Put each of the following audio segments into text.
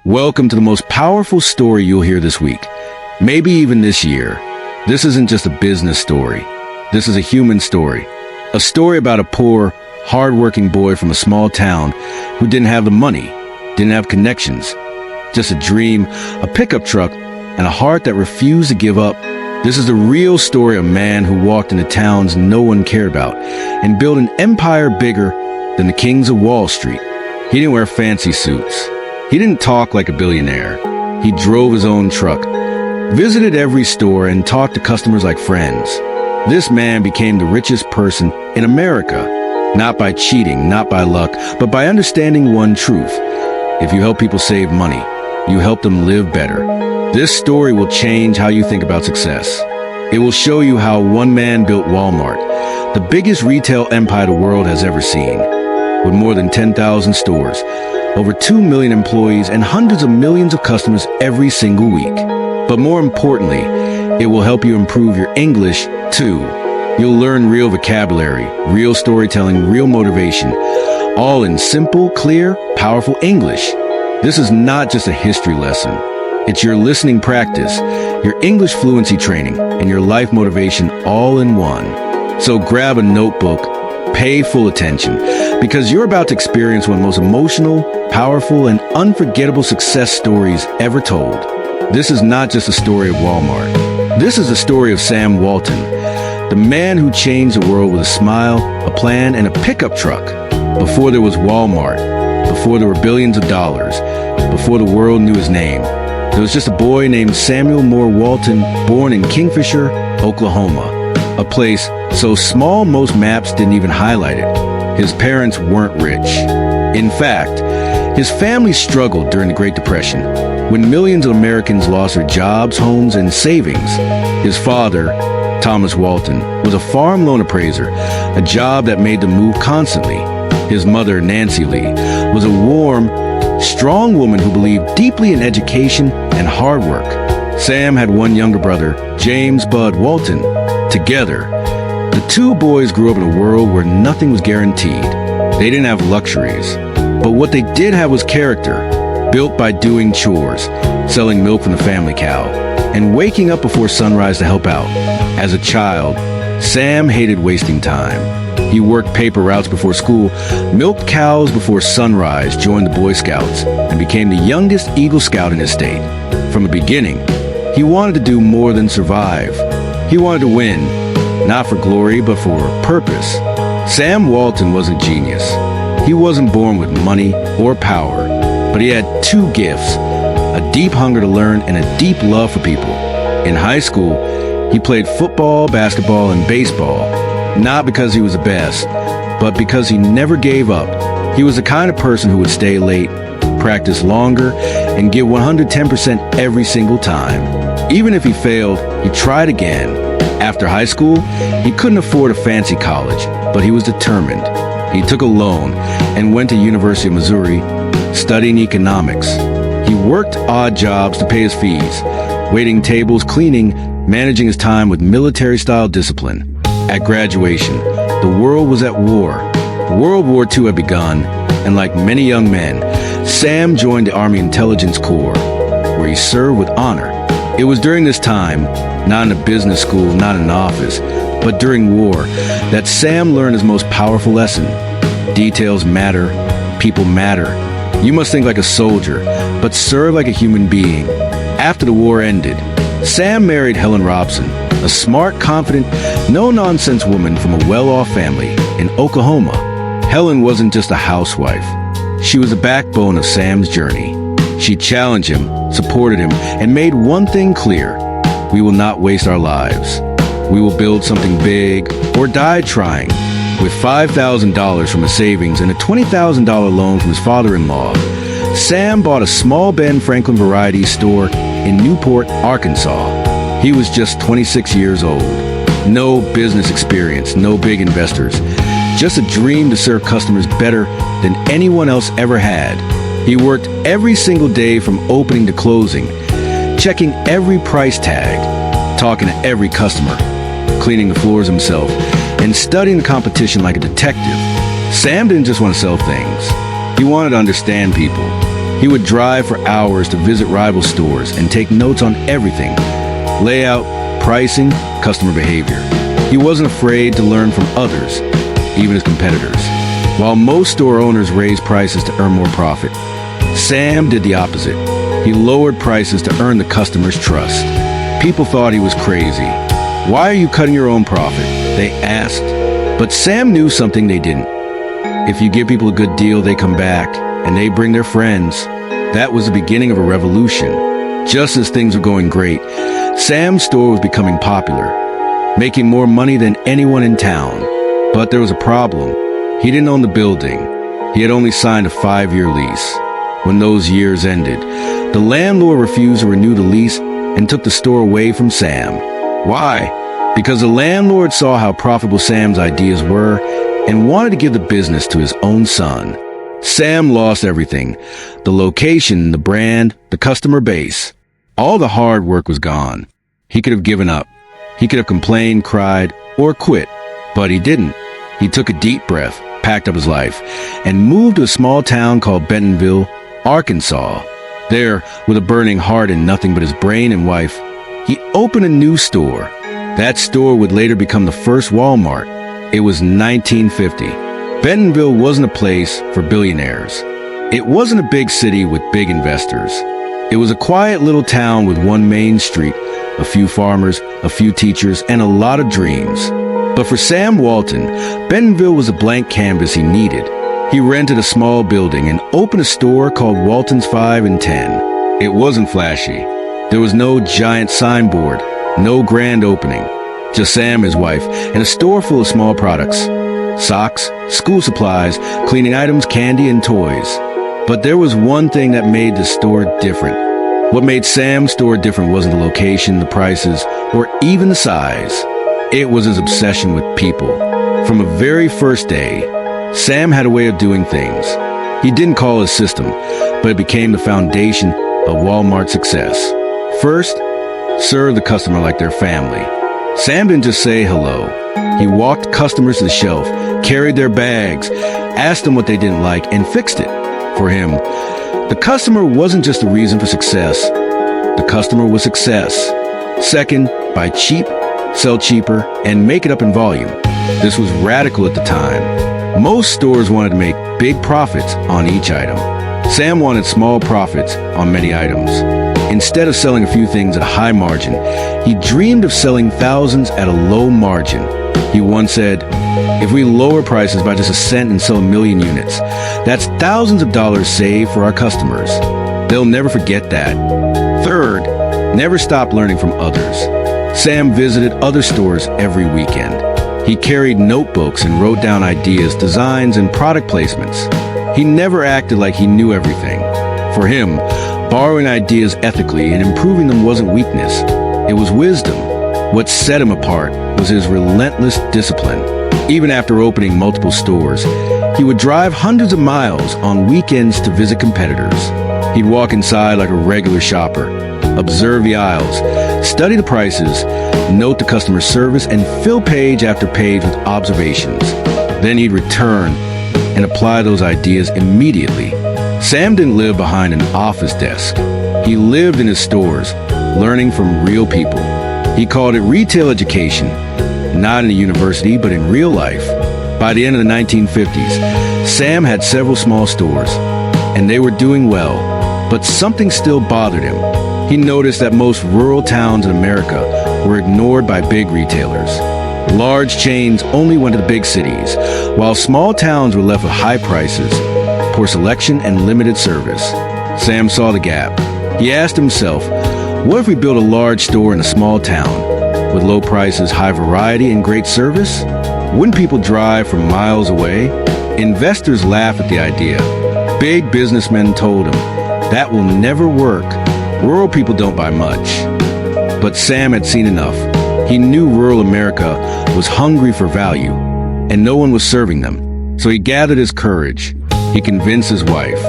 Welcome to the most powerful story you'll hear this week, maybe even this year. This isn't just a business story. This is a human story. A story about a poor, hard-working boy from a small town who didn't have the money, didn't have connections, just a dream, a pickup truck, and a heart that refused to give up. This is the real story of a man who walked into towns no one cared about and built an empire bigger than the kings of Wall Street. He didn't wear fancy suits. He didn't talk like a billionaire. He drove his own truck, visited every store, and talked to customers like friends. This man became the richest person in America, not by cheating, not by luck, but by understanding one truth. If you help people save money, you help them live better. This story will change how you think about success. It will show you how one man built Walmart, the biggest retail empire the world has ever seen. With more than 10,000 stores, over 2 million employees, and hundreds of millions of customers every single week. But more importantly, it will help you improve your English, too. You'll learn real vocabulary, real storytelling, real motivation, all in simple, clear, powerful English. This is not just a history lesson. It's your listening practice, your English fluency training, and your life motivation all in one. So grab a notebook, pay full attention, because you're about to experience one of the most emotional, powerful, and unforgettable success stories ever told. This is not just a story of Walmart. This is the story of Sam Walton, the man who changed the world with a smile, a plan, and a pickup truck. Before there was Walmart, before there were billions of dollars, before the world knew his name, there was just a boy named Samuel Moore Walton, born in Kingfisher, Oklahoma, a place so small most maps didn't even highlight it. His parents weren't rich. In fact, his family struggled during the Great Depression, when millions of Americans lost their jobs, homes, and savings. His father, Thomas Walton, was a farm loan appraiser, a job that made them move constantly. His mother, Nancy Lee, was a warm, strong woman who believed deeply in education and hard work. Sam had one younger brother, James Bud Walton. Together, the two boys grew up in a world where nothing was guaranteed. They didn't have luxuries, but what they did have was character, built by doing chores, selling milk from the family cow, and waking up before sunrise to help out. As a child, Sam hated wasting time. He worked paper routes before school, milked cows before sunrise, joined the Boy Scouts, and became the youngest Eagle Scout in his state. From the beginning, he wanted to do more than survive. He wanted to win, not for glory, but for purpose. Sam Walton was a genius. He wasn't born with money or power, but he had two gifts, a deep hunger to learn and a deep love for people. In high school, he played football, basketball, and baseball, not because he was the best, but because he never gave up. He was the kind of person who would stay late, practice longer, and give 110% every single time. Even if he failed, he tried again. After high school, he couldn't afford a fancy college, but he was determined. He took a loan and went to University of Missouri, studying economics. He worked odd jobs to pay his fees, waiting tables, cleaning, managing his time with military-style discipline. At graduation, the world was at war. World War II had begun, and like many young men, Sam joined the Army Intelligence Corps, where he served with honor. It was during this time, not in a business school, not in an office, but during war, that Sam learned his most powerful lesson. Details matter, people matter. You must think like a soldier, but serve like a human being. After the war ended, Sam married Helen Robson, a smart, confident, no-nonsense woman from a well-off family in Oklahoma. Helen wasn't just a housewife. She was the backbone of Sam's journey. She challenged him, supported him, and made one thing clear: we will not waste our lives. We will build something big or die trying. With $5,000 from his savings and a $20,000 loan from his father-in-law, Sam bought a small Ben Franklin variety store in Newport, Arkansas. He was just 26 years old. No business experience, no big investors. Just a dream to serve customers better than anyone else ever had. He worked every single day from opening to closing, checking every price tag, talking to every customer, cleaning the floors himself, and studying the competition like a detective. Sam didn't just want to sell things. He wanted to understand people. He would drive for hours to visit rival stores and take notes on everything: layout, pricing, customer behavior. He wasn't afraid to learn from others, even his competitors. While most store owners raised prices to earn more profit, Sam did the opposite. He lowered prices to earn the customer's trust. People thought he was crazy. "Why are you cutting your own profit?" they asked. But Sam knew something they didn't. If you give people a good deal, they come back, and they bring their friends. That was the beginning of a revolution. Just as things were going great, Sam's store was becoming popular, making more money than anyone in town. But there was a problem. He didn't own the building. He had only signed a 5-year lease. When those years ended, the landlord refused to renew the lease and took the store away from Sam. Why? Because the landlord saw how profitable Sam's ideas were and wanted to give the business to his own son. Sam lost everything: the location, the brand, the customer base. All the hard work was gone. He could have given up. He could have complained, cried, or quit. But he didn't. He took a deep breath, packed up his life, and moved to a small town called Bentonville, Arkansas. There, with a burning heart and nothing but his brain and wife, he opened a new store. That store would later become the first Walmart. It was 1950. Bentonville wasn't a place for billionaires. It wasn't a big city with big investors. It was a quiet little town with one main street, a few farmers, a few teachers, and a lot of dreams. But for Sam Walton, Bentonville was a blank canvas he needed. He rented a small building and opened a store called Walton's 5 and 10. It wasn't flashy. There was no giant signboard, no grand opening. Just Sam, his wife, and a store full of small products: socks, school supplies, cleaning items, candy, and toys. But there was one thing that made the store different. What made Sam's store different wasn't the location, the prices, or even the size. It was his obsession with people. From a very first day, Sam had a way of doing things. He didn't call his system, but it became the foundation of Walmart's success. First, serve the customer like their family. Sam didn't just say hello. He walked customers to the shelf, carried their bags, asked them what they didn't like, and fixed it. For him, the customer wasn't just the reason for success. The customer was success. Second, buy cheap, sell cheaper, and make it up in volume. This was radical at the time. Most stores wanted to make big profits on each item. Sam wanted small profits on many items. Instead of selling a few things at a high margin, he dreamed of selling thousands at a low margin. He once said, "If we lower prices by just a cent and sell 1,000,000 units, that's thousands of dollars saved for our customers." They'll never forget that. Third, never stop learning from others. Sam visited other stores every weekend. He carried notebooks and wrote down ideas, designs, and product placements. He never acted like he knew everything. For him, borrowing ideas ethically and improving them wasn't weakness. It was wisdom. What set him apart was his relentless discipline. Even after opening multiple stores, he would drive hundreds of miles on weekends to visit competitors. He'd walk inside like a regular shopper, observe the aisles, study the prices, note the customer service, and fill page after page with observations. Then he'd return and apply those ideas immediately. Sam didn't live behind an office desk. He lived in his stores, learning from real people. He called it retail education, not in a university, but in real life. By the end of the 1950s, Sam had several small stores, and they were doing well, but something still bothered him. He noticed that most rural towns in America were ignored by big retailers. Large chains only went to the big cities, while small towns were left with high prices, poor selection, and limited service. Sam saw the gap. He asked himself, what if we built a large store in a small town with low prices, high variety, and great service? Wouldn't people drive from miles away? Investors laughed at the idea. Big businessmen told him, that will never work. Rural people don't buy much. But Sam had seen enough. He knew rural America was hungry for value, and no one was serving them. So he gathered his courage. He convinced his wife.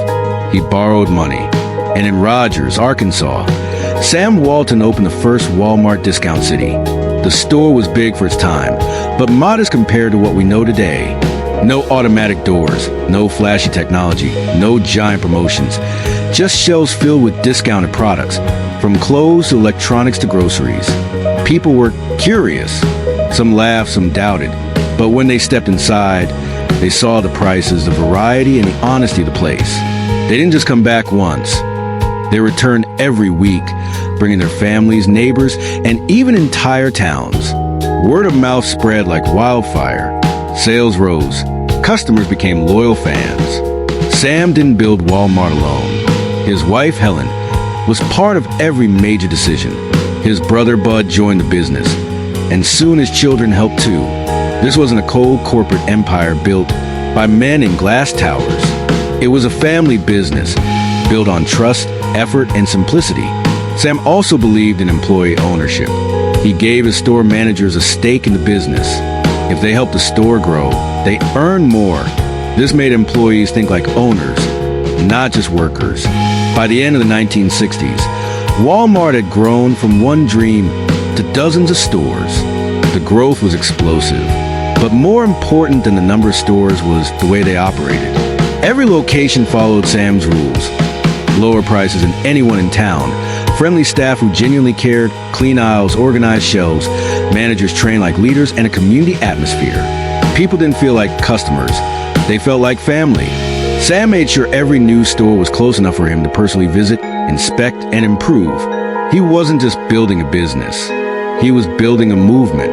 He borrowed money. And in Rogers, Arkansas, Sam Walton opened the first Walmart discount city. The store was big for its time, but modest compared to what we know today. No automatic doors, no flashy technology, no giant promotions. just shelves filled with discounted products, from clothes to electronics to groceries. People were curious. Some laughed, some doubted. But when they stepped inside, they saw the prices, the variety, and the honesty of the place. They didn't just come back once. They returned every week, bringing their families, neighbors, and even entire towns. Word of mouth spread like wildfire. Sales rose. Customers became loyal fans. Sam didn't build Walmart alone. His wife, Helen, was part of every major decision. His brother, Bud, joined the business, and soon his children helped too. This wasn't a cold corporate empire built by men in glass towers. It was a family business built on trust, effort, and simplicity. Sam also believed in employee ownership. He gave his store managers a stake in the business. If they helped the store grow, they earned more. This made employees think like owners, not just workers. By the end of the 1960s, Walmart had grown from one dream to dozens of stores. The growth was explosive. But more important than the number of stores was the way they operated. Every location followed Sam's rules. Lower prices than anyone in town, friendly staff who genuinely cared, clean aisles, organized shelves, managers trained like leaders, and a community atmosphere. People didn't feel like customers. They felt like family. Sam made sure every new store was close enough for him to personally visit, inspect, and improve. He wasn't just building a business. He was building a movement.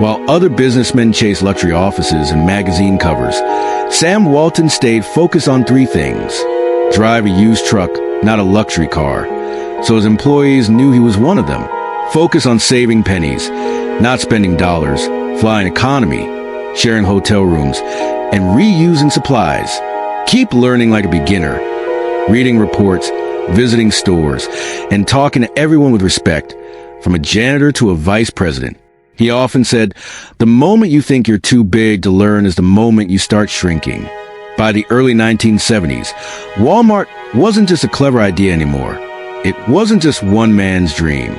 While other businessmen chased luxury offices and magazine covers, Sam Walton stayed focused on three things. Drive a used truck, not a luxury car. So his employees knew he was one of them. Focus on saving pennies, not spending dollars, flying economy, sharing hotel rooms, and reusing supplies. Keep learning like a beginner, reading reports, visiting stores, and talking to everyone with respect, from a janitor to a vice president. He often said, the moment you think you're too big to learn is the moment you start shrinking. By the early 1970s, Walmart wasn't just a clever idea anymore. It wasn't just one man's dream.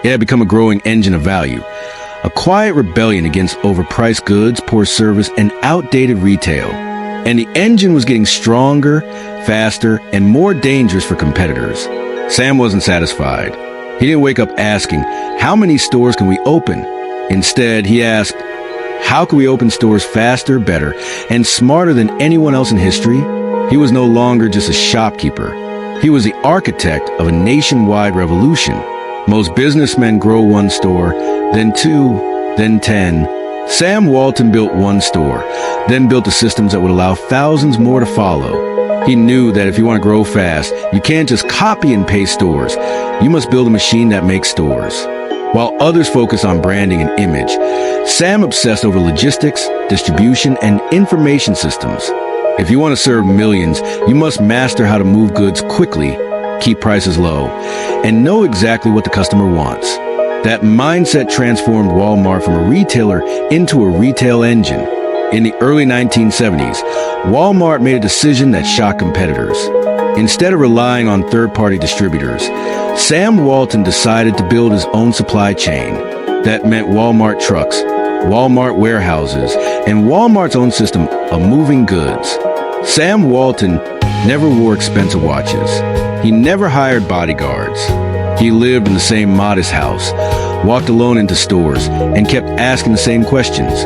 It had become a growing engine of value, a quiet rebellion against overpriced goods, poor service, and outdated retail. And the engine was getting stronger, faster, and more dangerous for competitors. Sam wasn't satisfied. He didn't wake up asking, how many stores can we open? Instead, he asked, how can we open stores faster, better, and smarter than anyone else in history? He was no longer just a shopkeeper. He was the architect of a nationwide revolution. Most businessmen grow one store, then two, then 10. Sam Walton built one store, then built the systems that would allow thousands more to follow. He knew that if you want to grow fast, you can't just copy and paste stores. You must build a machine that makes stores. While others focus on branding and image, Sam obsessed over logistics, distribution, and information systems. If you want to serve millions, you must master how to move goods quickly, keep prices low, and know exactly what the customer wants. That mindset transformed Walmart from a retailer into a retail engine. In the early 1970s, Walmart made a decision that shocked competitors. Instead of relying on third-party distributors, Sam Walton decided to build his own supply chain. That meant Walmart trucks, Walmart warehouses, and Walmart's own system of moving goods. Sam Walton never wore expensive watches. He never hired bodyguards. He lived in the same modest house, walked alone into stores, and kept asking the same questions.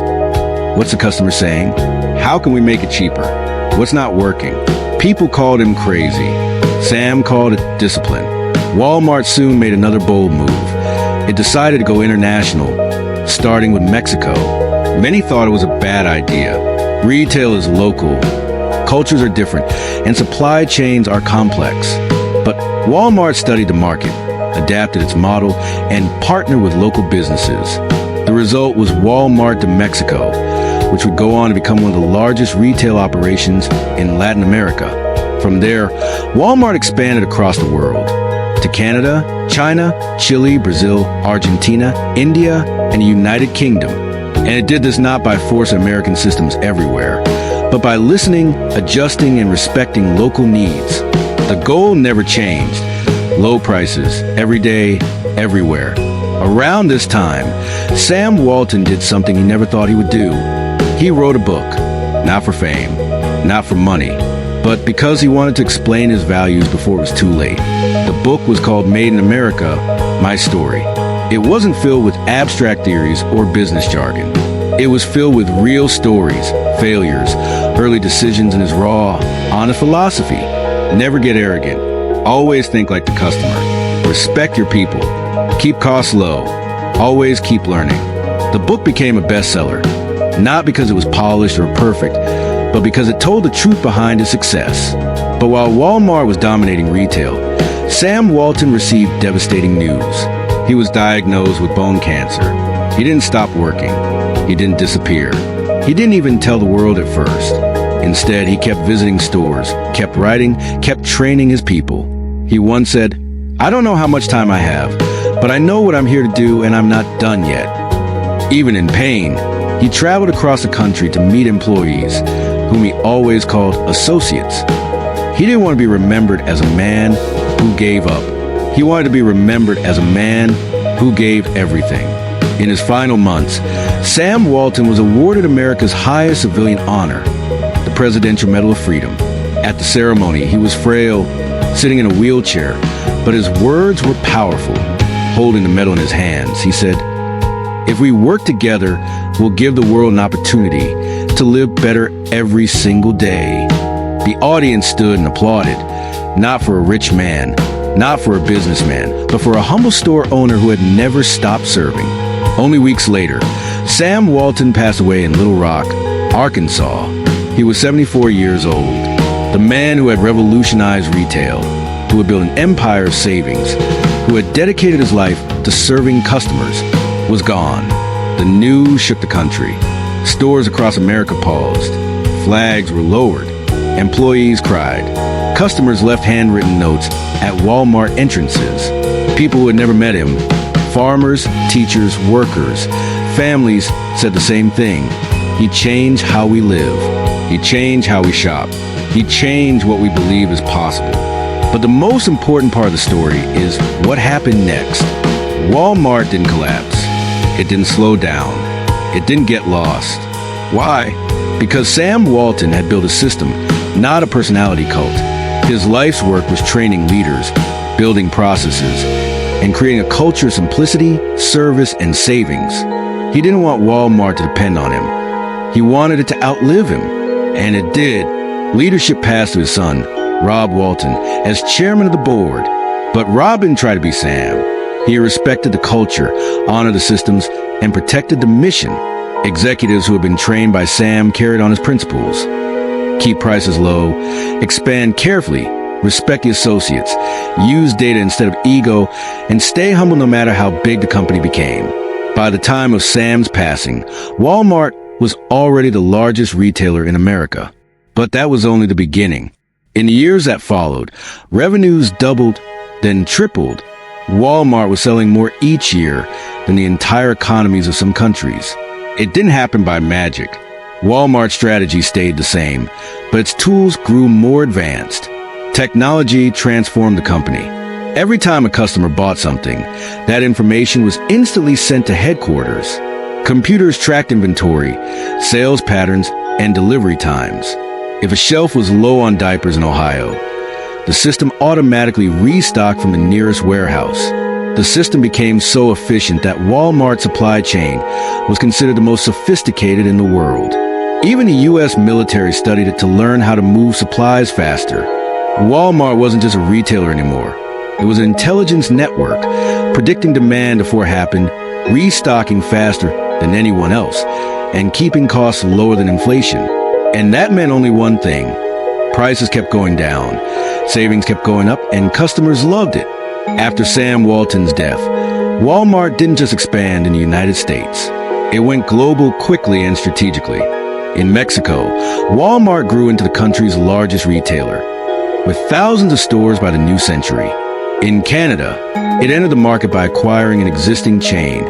What's the customer saying? How can we make it cheaper? What's not working? People called him crazy. Sam called it discipline. Walmart soon made another bold move. It decided to go international, starting with Mexico. Many thought it was a bad idea. Retail is local, cultures are different, and supply chains are complex. But Walmart studied the market, adapted its model, and partnered with local businesses. The result was Walmart de Mexico, which would go on to become one of the largest retail operations in Latin America. From there, Walmart expanded across the world to Canada, China, Chile, Brazil, Argentina, India, and the United Kingdom. And it did this not by force of American systems everywhere, but by listening, adjusting, and respecting local needs. The goal never changed. Low prices, every day, everywhere. Around this time, Sam Walton did something he never thought he would do. He wrote a book, not for fame, not for money, But because he wanted to explain his values before it was too late, the book was called Made in America, My Story. It wasn't filled with abstract theories or business jargon. It was filled with real stories, failures, early decisions, and his raw, honest philosophy. Never get arrogant. Always think like the customer. Respect your people. Keep costs low. Always keep learning. The book became a bestseller, not because it was polished or perfect, but because it told the truth behind his success. But while Walmart was dominating retail, Sam Walton received devastating news. He was diagnosed with bone cancer. He didn't stop working. He didn't disappear. He didn't even tell the world at first. Instead, he kept visiting stores, kept writing, kept training his people. He once said, "I don't know how much time I have, but I know what I'm here to do, and I'm not done yet." Even in pain, he traveled across the country to meet employees, whom he always called associates. He didn't want to be remembered as a man who gave up. He wanted to be remembered as a man who gave everything. In his final months, Sam Walton was awarded America's highest civilian honor, the Presidential Medal of Freedom. At the ceremony, he was frail, sitting in a wheelchair, but his words were powerful. Holding the medal in his hands, he said, "If we work together, we'll give the world an opportunity to live better every single day." The audience stood and applauded, not for a rich man, not for a businessman, but for a humble store owner who had never stopped serving. Only weeks later, Sam Walton passed away in Little Rock, Arkansas. He was 74 years old. The man who had revolutionized retail, who had built an empire of savings, who had dedicated his life to serving customers, was gone. The news shook the country. Stores across America paused. Flags were lowered. Employees cried. Customers left handwritten notes at Walmart entrances. People who had never met him, farmers, teachers, workers, families, said the same thing. He changed how we live. He changed how we shop. He changed what we believe is possible. But the most important part of the story is what happened next. Walmart didn't collapse. It didn't slow down. It didn't get lost. Why? Because Sam Walton had built a system, not a personality cult. His life's work was training leaders, building processes, and creating a culture of simplicity, service, and savings. He didn't want Walmart to depend on him. He wanted it to outlive him. And it did. Leadership passed to his son, Rob Walton, as chairman of the board. But Rob didn't try to be Sam. He respected the culture, honored the systems, and protected the mission. Executives who had been trained by Sam carried on his principles. Keep prices low, expand carefully, respect the associates, use data instead of ego, and stay humble no matter how big the company became. By the time of Sam's passing, Walmart was already the largest retailer in America. But that was only the beginning. In the years that followed, revenues doubled, then tripled. Walmart was selling more each year than the entire economies of some countries. It didn't happen by magic. Walmart's strategy stayed the same, but its tools grew more advanced. Technology transformed the company. Every time a customer bought something, that information was instantly sent to headquarters. Computers tracked inventory, sales patterns, and delivery times. If a shelf was low on diapers in Ohio, the system automatically restocked from the nearest warehouse. The system became so efficient that Walmart's supply chain was considered the most sophisticated in the world. Even the U.S. military studied it to learn how to move supplies faster. Walmart wasn't just a retailer anymore. It was an intelligence network, predicting demand before it happened, restocking faster than anyone else, and keeping costs lower than inflation. And that meant only one thing. Prices kept going down, savings kept going up, and customers loved it. After Sam Walton's death, Walmart didn't just expand in the United States. It went global quickly and strategically. In Mexico, Walmart grew into the country's largest retailer, with thousands of stores by the new century. In Canada, it entered the market by acquiring an existing chain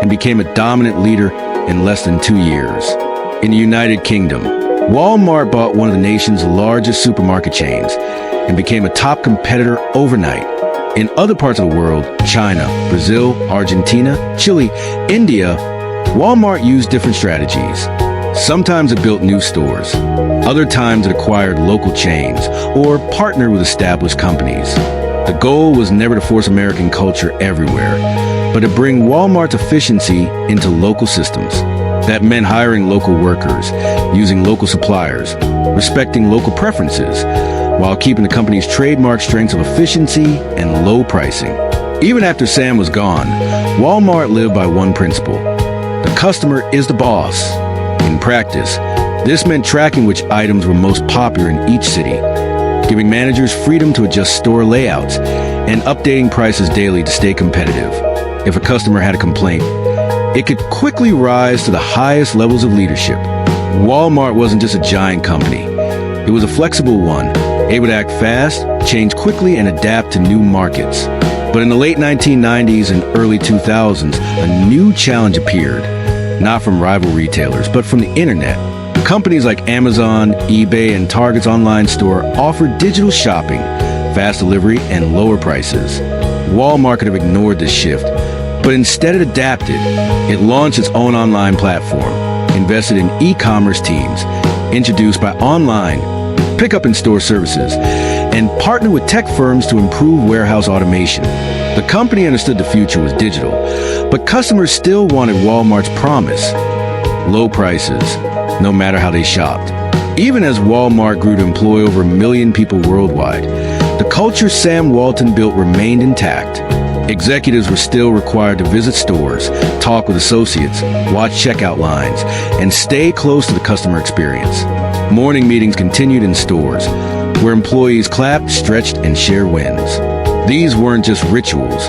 and became a dominant leader in less than 2 years. In the United Kingdom, Walmart bought one of the nation's largest supermarket chains and became a top competitor overnight. In other parts of the world, China, Brazil, Argentina, Chile, India, Walmart used different strategies. Sometimes it built new stores. Other times it acquired local chains or partnered with established companies. The goal was never to force American culture everywhere, but to bring Walmart's efficiency into local systems. That meant hiring local workers, using local suppliers, respecting local preferences, while keeping the company's trademark strengths of efficiency and low pricing. Even after Sam was gone, Walmart lived by one principle: the customer is the boss. In practice, this meant tracking which items were most popular in each city, giving managers freedom to adjust store layouts, and updating prices daily to stay competitive. If a customer had a complaint, it could quickly rise to the highest levels of leadership. Walmart wasn't just a giant company. It was a flexible one, able to act fast, change quickly, and adapt to new markets. But in the late 1990s and early 2000s, a new challenge appeared, not from rival retailers, but from the internet. Companies like Amazon, eBay, and Target's online store offered digital shopping, fast delivery, and lower prices. Walmart could have ignored this shift, but instead it adapted. It launched its own online platform, invested in e-commerce teams, introduced by online pickup and store services, and partnered with tech firms to improve warehouse automation. The company understood the future was digital, but customers still wanted Walmart's promise: low prices, no matter how they shopped. Even as Walmart grew to employ over 1 million people worldwide, the culture Sam Walton built remained intact. Executives were still required to visit stores, talk with associates, watch checkout lines, and stay close to the customer experience. Morning meetings continued in stores, where employees clapped, stretched, and shared wins. These weren't just rituals.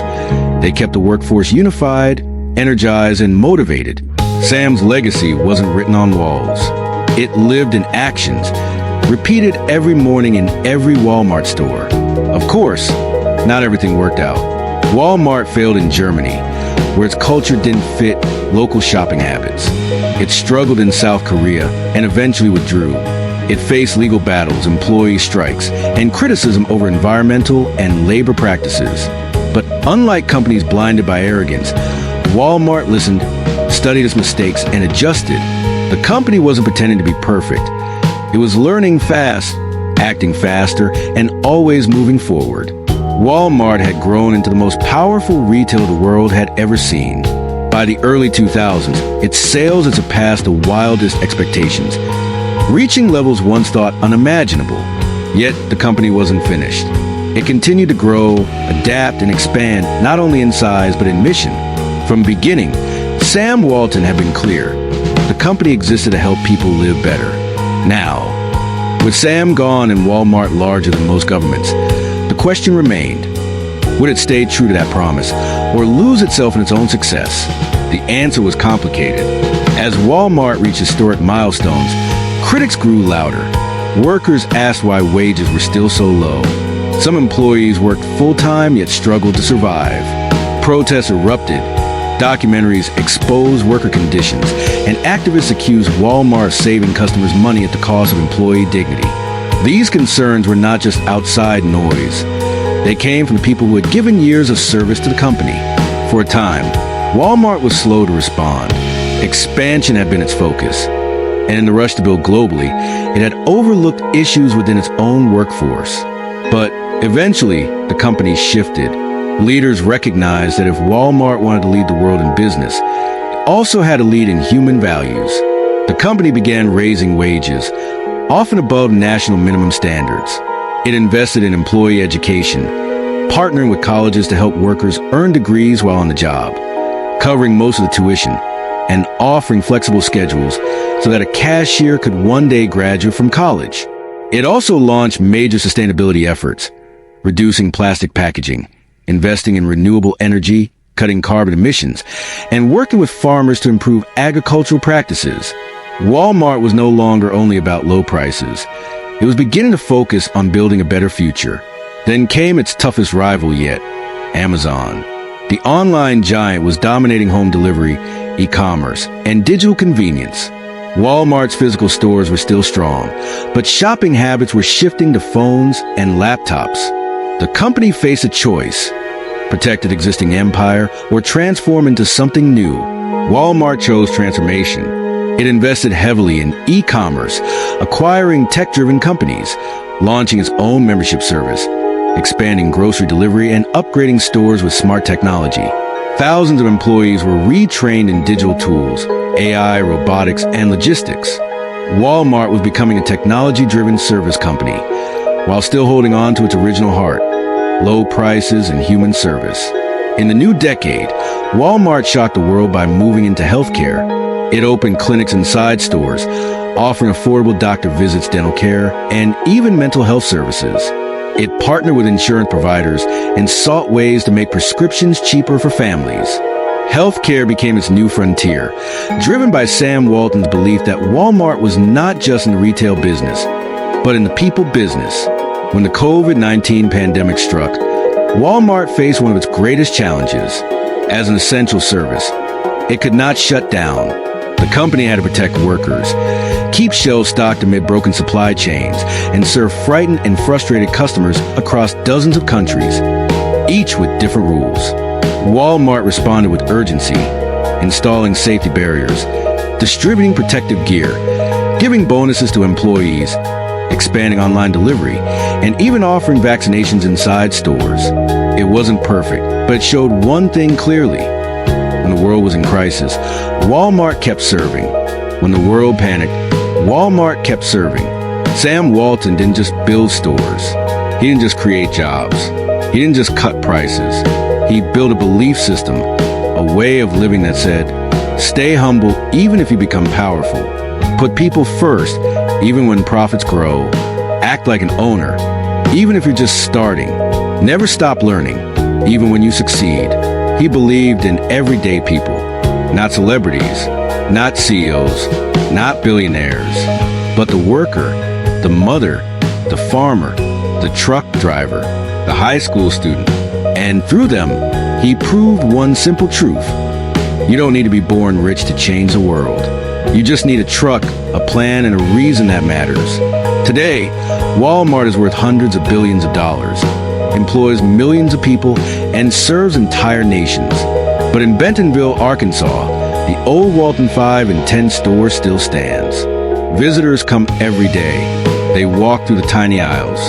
They kept the workforce unified, energized, and motivated. Sam's legacy wasn't written on walls. It lived in actions, repeated every morning in every Walmart store. Of course, not everything worked out. Walmart failed in Germany, where its culture didn't fit local shopping habits. It struggled in South Korea and eventually withdrew. It faced legal battles, employee strikes, and criticism over environmental and labor practices. But unlike companies blinded by arrogance, Walmart listened, studied its mistakes, and adjusted. The company wasn't pretending to be perfect. It was learning fast, acting faster, and always moving forward. Walmart had grown into the most powerful retailer the world had ever seen. By the early 2000s, its sales had surpassed the wildest expectations, reaching levels once thought unimaginable. Yet the company wasn't finished. It continued to grow, adapt, and expand, not only in size but in mission. From the beginning, Sam Walton had been clear: the company existed to help people live better. Now, with Sam gone and Walmart larger than most governments, the question remained: would it stay true to that promise, or lose itself in its own success? The answer was complicated. As Walmart reached historic milestones, critics grew louder. Workers asked why wages were still so low. Some employees worked full-time yet struggled to survive. Protests erupted. Documentaries exposed worker conditions, and activists accused Walmart of saving customers money at the cost of employee dignity. These concerns were not just outside noise. They came from the people who had given years of service to the company. For a time, Walmart was slow to respond. Expansion had been its focus, and in the rush to build globally, it had overlooked issues within its own workforce. But eventually, the company shifted. Leaders recognized that if Walmart wanted to lead the world in business, it also had to lead in human values. The company began raising wages, often above national minimum standards. It invested in employee education, partnering with colleges to help workers earn degrees while on the job, covering most of the tuition, and offering flexible schedules so that a cashier could one day graduate from college. It also launched major sustainability efforts, reducing plastic packaging, investing in renewable energy, cutting carbon emissions, and working with farmers to improve agricultural practices. Walmart was no longer only about low prices. It was beginning to focus on building a better future. Then came its toughest rival yet, Amazon. The online giant was dominating home delivery, e-commerce, and digital convenience. Walmart's physical stores were still strong, but shopping habits were shifting to phones and laptops. The company faced a choice: protect its existing empire or transform into something new. Walmart chose transformation. It invested heavily in e-commerce, acquiring tech-driven companies, launching its own membership service, expanding grocery delivery, and upgrading stores with smart technology. Thousands of employees were retrained in digital tools, AI, robotics, and logistics. Walmart was becoming a technology-driven service company, while still holding on to its original heart: low prices and human service. In the new decade, Walmart shocked the world by moving into healthcare. It opened clinics inside stores, offering affordable doctor visits, dental care, and even mental health services. It partnered with insurance providers and sought ways to make prescriptions cheaper for families. Healthcare became its new frontier, driven by Sam Walton's belief that Walmart was not just in the retail business, but in the people business. When the COVID-19 pandemic struck, Walmart faced one of its greatest challenges. As an essential service, it could not shut down. The company had to protect workers, keep shelves stocked amid broken supply chains, and serve frightened and frustrated customers across dozens of countries, each with different rules. Walmart responded with urgency, installing safety barriers, distributing protective gear, giving bonuses to employees, expanding online delivery, and even offering vaccinations inside stores. It wasn't perfect, but it showed one thing clearly. When the world was in crisis, Walmart kept serving. When the world panicked, Walmart kept serving. Sam Walton didn't just build stores. He didn't just create jobs. He didn't just cut prices. He built a belief system, a way of living that said, stay humble even if you become powerful. Put people first even when profits grow. Act like an owner even if you're just starting. Never stop learning even when you succeed. He believed in everyday people, not celebrities, not CEOs, not billionaires, but the worker, the mother, the farmer, the truck driver, the high school student. And through them, he proved one simple truth. You don't need to be born rich to change the world. You just need a truck, a plan, and a reason that matters. Today, Walmart is worth hundreds of billions of dollars, employs millions of people, and serves entire nations. But in Bentonville, Arkansas, the old Walton 5 and 10 store still stands. Visitors come every day. They walk through the tiny aisles.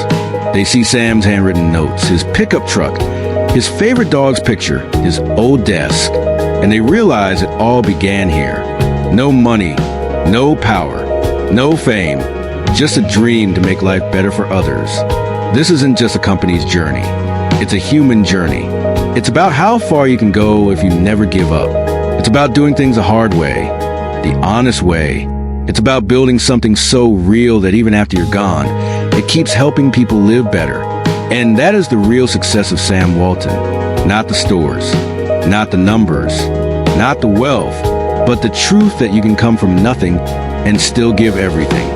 They see Sam's handwritten notes, his pickup truck, his favorite dog's picture, his old desk, and they realize it all began here. No money, no power, no fame, just a dream to make life better for others. This isn't just a company's journey. It's a human journey. It's about how far you can go if you never give up. It's about doing things the hard way, the honest way. It's about building something so real that even after you're gone, it keeps helping people live better. And that is the real success of Sam Walton. Not the stores, not the numbers, not the wealth, but the truth that you can come from nothing and still give everything.